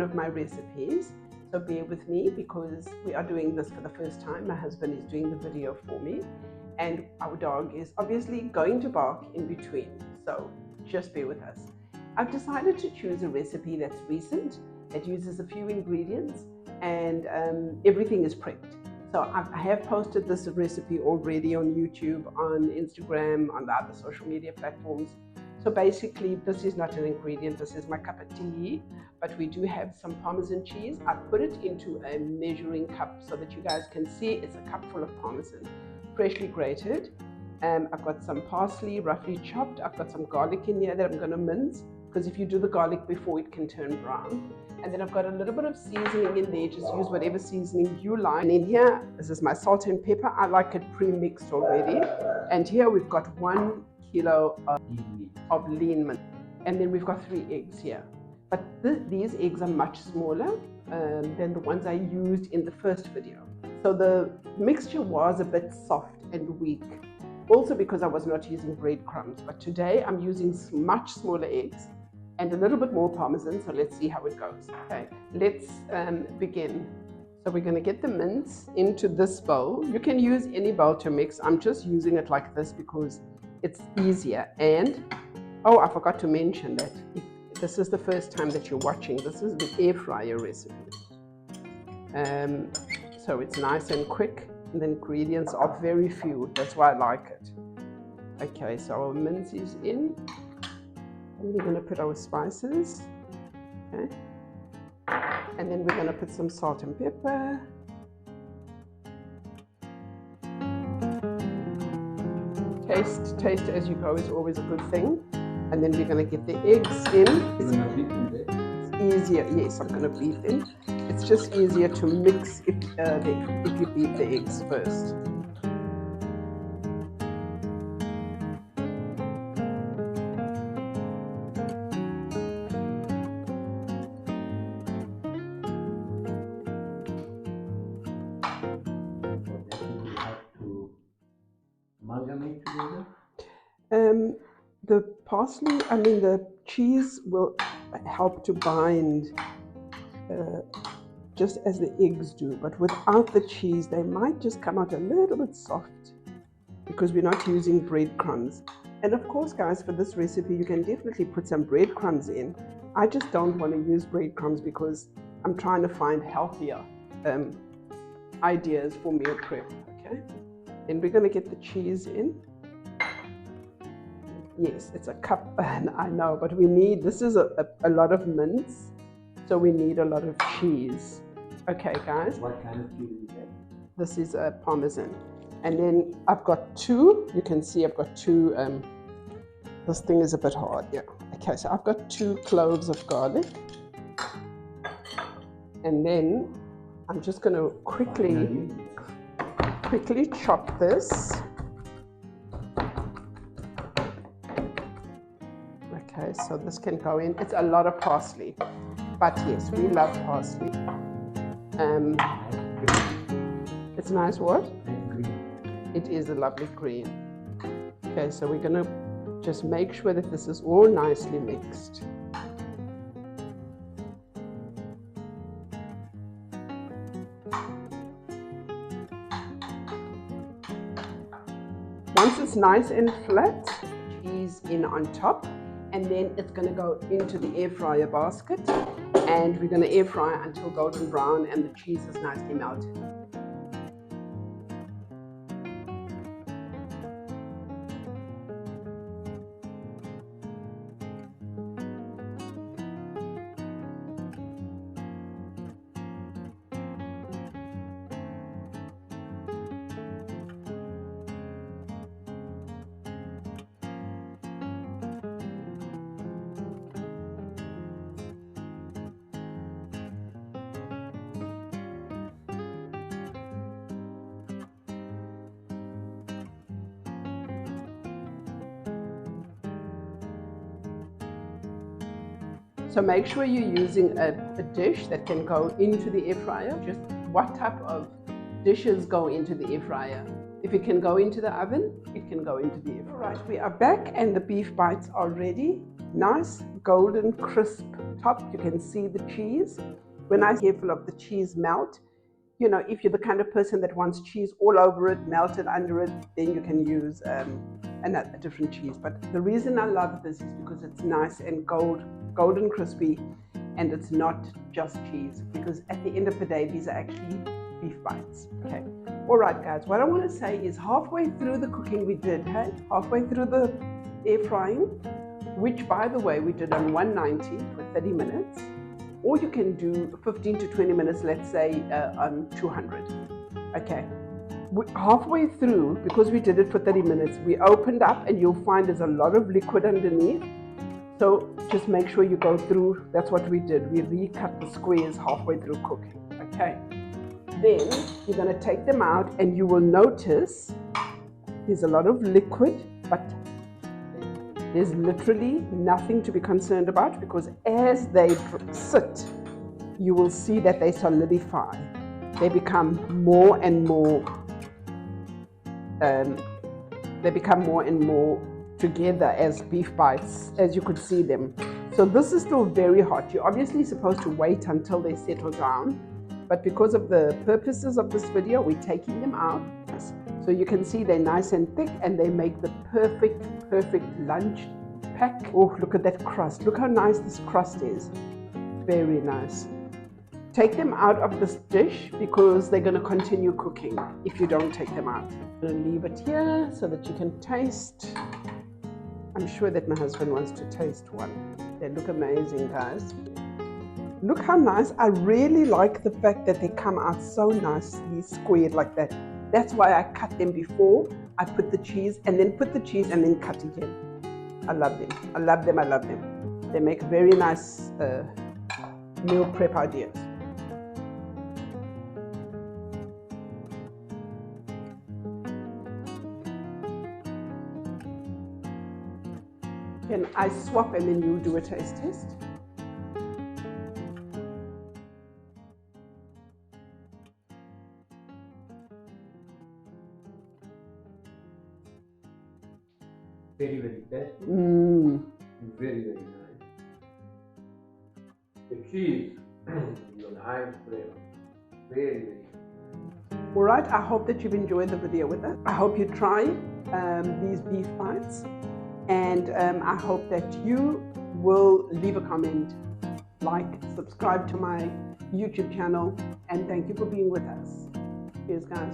of my recipes. So bear with me because we are doing this for the first time. My husband is doing the video for me, and our dog is obviously going to bark in between. So just bear with us. I've decided to choose a recipe that's recent. It uses a few ingredients and everything is prepped. So I have posted this recipe already on YouTube, on Instagram, on the other social media platforms. So basically, this is not an ingredient, this is my cup of tea, but we do have some Parmesan cheese. I put it into a measuring cup so that you guys can see it's a cup full of Parmesan, freshly grated. I've got some parsley, roughly chopped. I've got some garlic in here that I'm gonna mince, because if you do the garlic before, it can turn brown. And then I've got a little bit of seasoning in there. Just use whatever seasoning you like. And in here, this is my salt and pepper. I like it pre-mixed already. And here we've got 1 kilo of lean meat. And then we've got 3 eggs here. But these eggs are much smaller than the ones I used in the first video. So the mixture was a bit soft and weak. Also because I was not using breadcrumbs. But today I'm using much smaller eggs and a little bit more Parmesan, so let's see how it goes. Okay, let's begin. So we're gonna get the mince into this bowl. You can use any bowl to mix. I'm just using it like this because it's easier. And, oh, I forgot to mention that if this is the first time that you're watching, this is the air fryer recipe. So it's nice and quick, and the ingredients are very few. That's why I like it. Okay, so our mince is in. And we're going to put our spices, okay? And then we're going to put some salt and pepper. Taste as you go is always a good thing. And then we're going to get the eggs in. It's easier, yes, I'm going to beat them. It's just easier to mix if you beat the eggs first. Amalgamate together? The parsley, the cheese will help to bind just as the eggs do, but without the cheese they might just come out a little bit soft because we're not using breadcrumbs. And of course, guys, for this recipe you can definitely put some breadcrumbs in. I just don't want to use breadcrumbs because I'm trying to find healthier ideas for meal prep. Okay, then we're going to get the cheese in. Yes, it's a cup, and I know, but we need, this is a lot of mince, so we need a lot of cheese. Okay, guys. What kind of cheese is that? This is a Parmesan. And then I've got 2, you can see I've got 2, this thing is a bit hard, yeah. Okay, so I've got 2 cloves of garlic. And then I'm just gonna quickly chop this. Okay, so this can go in. It's a lot of parsley, but yes, we love parsley. It's nice what? It is a lovely green. Okay, so we're gonna just make sure that this is all nicely mixed. Once it's nice and flat, cheese in on top. And then it's going to go into the air fryer basket, and we're going to air fry until golden brown and the cheese is nicely melted. So make sure you're using a dish that can go into the air fryer. Just what type of dishes go into the air fryer? If it can go into the oven, it can go into the air fryer. Right, we are back and the beef bites are ready. Nice, golden, crisp top, you can see the cheese. When I'm careful of the cheese melt, you know, if you're the kind of person that wants cheese all over it, melted under it, then you can use a different cheese. But the reason I love this is because it's nice and golden crispy, and it's not just cheese, because at the end of the day, these are actually beef bites. Okay. All right, guys, what I want to say is halfway through the cooking we did, hey, halfway through the air frying, which by the way, we did on 190 for 30 minutes, or you can do 15 to 20 minutes, let's say on 200. Okay. Halfway through, because we did it for 30 minutes, we opened up and you'll find there's a lot of liquid underneath. So just make sure you go through. That's what we did. We recut the squares halfway through cooking. Okay. Then you're going to take them out and you will notice there's a lot of liquid, but there's literally nothing to be concerned about, because as they sit, you will see that they solidify. They become more and more together as beef bites, as you could see them. So this is still very hot. You're obviously supposed to wait until they settle down, but because of the purposes of this video, we're taking them out. So you can see they're nice and thick, and they make the perfect lunch pack. Oh, look at that crust. Look how nice this crust is. Very nice. Take them out of this dish because they're going to continue cooking if you don't take them out. I'm going to leave it here so that you can taste. I'm sure that my husband wants to taste one. They look amazing, guys. Look how nice. I really like the fact that they come out so nicely squared like that. That's why I cut them before I put the cheese, and then put the cheese and then cut again. I love them. I love them. I love them. They make very nice meal prep ideas. Can I swap and then you do a taste test? Very tasty. Very nice. The cheese is a nice flavor. Very. All right, I hope that you've enjoyed the video with us. I hope you try these beef bites, and I hope that you will leave a comment, like, subscribe to my YouTube channel, and thank you for being with us. Cheers, guys.